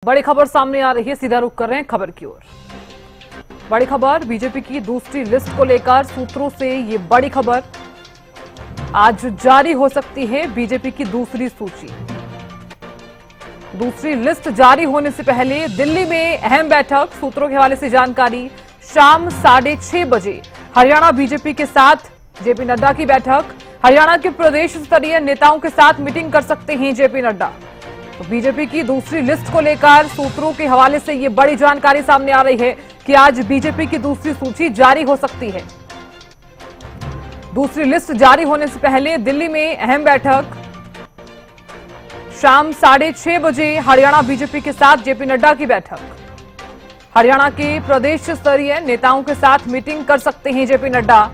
बड़ी खबर सामने आ रही है, सीधा रुख कर रहे हैं खबर की ओर। बड़ी खबर बीजेपी की दूसरी लिस्ट को लेकर सूत्रों से ये बड़ी खबर, आज जारी हो सकती है बीजेपी की दूसरी सूची। दूसरी लिस्ट जारी होने से पहले दिल्ली में अहम बैठक, सूत्रों के हवाले से जानकारी। शाम 6:30 बजे हरियाणा बीजेपी के साथ जेपी नड्डा की बैठक। हरियाणा के प्रदेश स्तरीय नेताओं के साथ मीटिंग कर सकते हैं जेपी नड्डा। तो बीजेपी की दूसरी लिस्ट को लेकर सूत्रों के हवाले से ये बड़ी जानकारी सामने आ रही है कि आज बीजेपी की दूसरी सूची जारी हो सकती है। दूसरी लिस्ट जारी होने से पहले दिल्ली में अहम बैठक। शाम 6:30 बजे हरियाणा बीजेपी के साथ जेपी नड्डा की बैठक। हरियाणा के प्रदेश स्तरीय नेताओं के साथ मीटिंग कर सकते हैं जेपी नड्डा।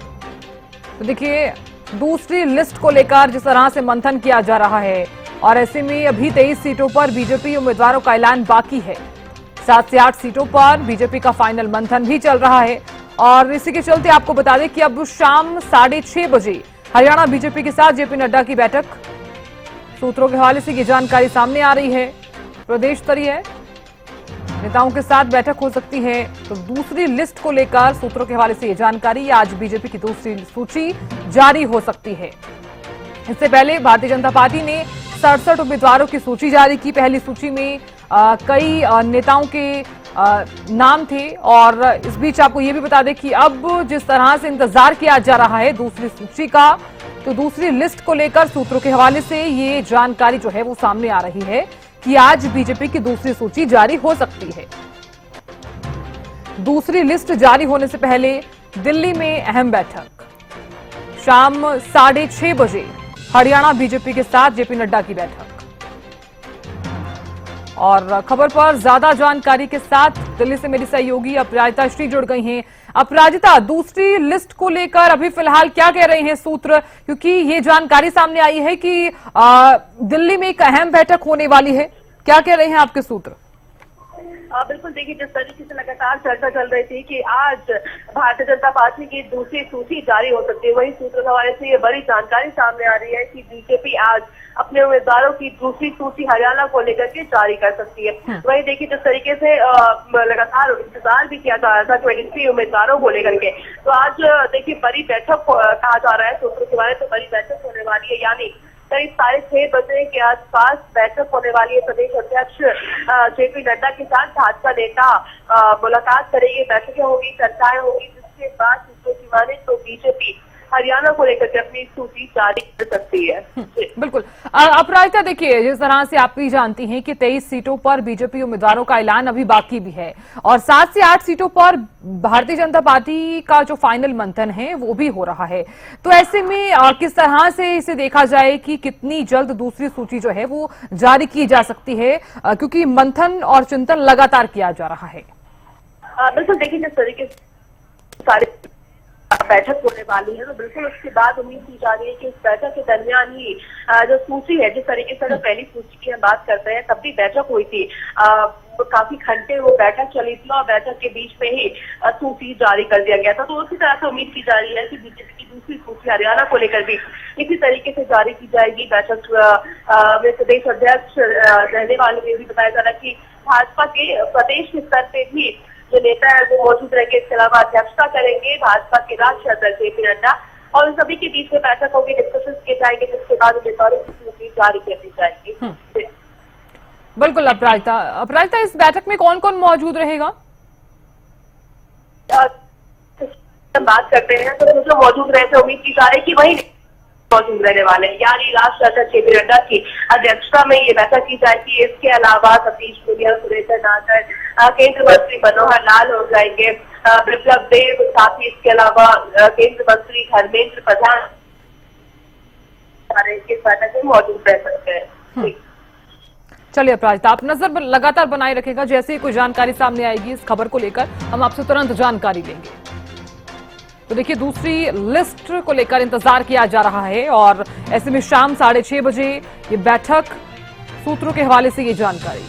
तो देखिए, दूसरी लिस्ट को लेकर जिस तरह से मंथन किया जा रहा है और ऐसे में अभी 23 सीटों पर बीजेपी उम्मीदवारों का ऐलान बाकी है। 7 से 8 सीटों पर बीजेपी का फाइनल मंथन भी चल रहा है और इसी के चलते आपको बता दें कि अब शाम 6:30 बजे हरियाणा बीजेपी के साथ जेपी नड्डा की बैठक। सूत्रों के हवाले से ये जानकारी सामने आ रही है। प्रदेश स्तरीय नेताओं के साथ बैठक हो सकती है। तो दूसरी लिस्ट को लेकर सूत्रों के हवाले से ये जानकारी, आज बीजेपी की दूसरी सूची जारी हो सकती है। इससे पहले भारतीय जनता पार्टी ने 67 उम्मीदवारों की सूची जारी की। पहली सूची में कई नेताओं के नाम थे और इस बीच आपको ये भी बता दें कि अब जिस तरह से इंतजार किया जा रहा है दूसरी सूची का, तो दूसरी लिस्ट को लेकर सूत्रों के हवाले से ये जानकारी जो है वो सामने आ रही है कि आज बीजेपी की दूसरी सूची जारी हो सकती है। दूसरी लिस्ट जारी होने से पहले दिल्ली में अहम बैठक। शाम 6:30 बजे हरियाणा बीजेपी के साथ जेपी नड्डा की बैठक। और खबर पर ज्यादा जानकारी के साथ दिल्ली से मेरी सहयोगी अपराजिता श्री जुड़ गई हैं। अपराजिता, दूसरी लिस्ट को लेकर अभी फिलहाल क्या कह रहे हैं सूत्र, क्योंकि ये जानकारी सामने आई है कि दिल्ली में एक अहम बैठक होने वाली है, क्या कह रहे हैं आपके सूत्र? बिल्कुल, देखिए, जिस तरीके से लगातार चर्चा चल रही थी कि आज भारतीय जनता पार्टी की दूसरी सूची जारी हो सकती है, वही सूत्र के हवाले से ये बड़ी जानकारी सामने आ रही है कि बीजेपी आज अपने उम्मीदवारों की दूसरी सूची हरियाणा को लेकर के जारी कर सकती है। वही देखिए, जिस तरीके से लगातार इंतजार भी किया जा रहा था 23 उम्मीदवारों को लेकर के, तो आज देखिए बड़ी बैठक कहा जा रहा है सूत्रों के बारे में, तो बड़ी बैठक होने वाली है। यानी करीब 6:30 बजे के आसपास बैठक होने वाली है। प्रदेश अध्यक्ष जेपी नड्डा के साथ भाजपा नेता मुलाकात करेंगे, बैठकें होंगी, चर्चाएं होंगी, जिसके बाद सूत्रों की माने तो बीजेपी हरियाणा को लेकर के अपनी सूची जारी कर सकती है। बिल्कुल। अपराजिता, देखिए, जिस तरह से आप भी जानती हैं कि 23 सीटों पर बीजेपी उम्मीदवारों का ऐलान अभी बाकी भी है और 7 से 8 सीटों पर भारतीय जनता पार्टी का जो फाइनल मंथन है वो भी हो रहा है। तो ऐसे में किस तरह से इसे देखा जाए कि कितनी जल्द दूसरी सूची जो है वो जारी की जा सकती है, क्योंकि मंथन और चिंतन लगातार किया जा रहा है? बिल्कुल, देखिए, जिस तरीके से सारे बैठक होने वाली है, तो बिल्कुल उसके बाद उम्मीद की जा रही है कि इस बैठक के दरमियान ही जो सूची है, जिस तरीके से पहली सूची की हम बात करते हैं, तब भी बैठक हुई थी, काफी घंटे वो बैठक चली थी और बैठक के बीच में ही सूची जारी कर दिया गया था। तो उसी तरह से उम्मीद की जा रही है कि बीजेपी की दूसरी सूची हरियाणा को लेकर भी इसी तरीके से जारी की जाएगी। बैठक में प्रदेश अध्यक्ष रहने वाले में भी बताया जा रहा है कि भाजपा के प्रदेश के स्तर पे भी जो नेता है वो मौजूद रहेंगे। इसके अलावा अध्यक्षता करेंगे भाजपा के राष्ट्रीय अध्यक्ष जेपी नड्डा और उन सभी के बीच में बैठक होगी, डिस्कशन किए जाएंगे, जिसके बाद उम्मीदवारों की सूची जारी कर दी जाएगी। बिल्कुल अपराजिता, इस बैठक में कौन कौन मौजूद रहेगा? बात करते हैं तो जो मौजूद रहे थे, उम्मीद की जा रही है कि वही मौजूद रहने वाले, यानी राष्ट्रीय अध्यक्ष जेपी नड्डा की अध्यक्षता में ये बैठक की जाएगी। इसके अलावा सतीश पूनिया, सुरेश नागर, केंद्रीय मंत्री मनोहर लाल हो जाएंगे, विप्लव देव, साथ ही इसके अलावा केंद्रीय मंत्री धर्मेंद्र प्रधान इस बैठक में मौजूद रह सकते हैं। चलिए अपराजिता, आप नजर लगातार बनाए रखेगा, जैसे ही कोई जानकारी सामने आएगी इस खबर को लेकर हम आपसे तुरंत जानकारी लेंगे। तो देखिए, दूसरी लिस्ट को लेकर इंतजार किया जा रहा है और ऐसे में शाम 6:30 बजे ये बैठक, सूत्रों के हवाले से ये जानकारी।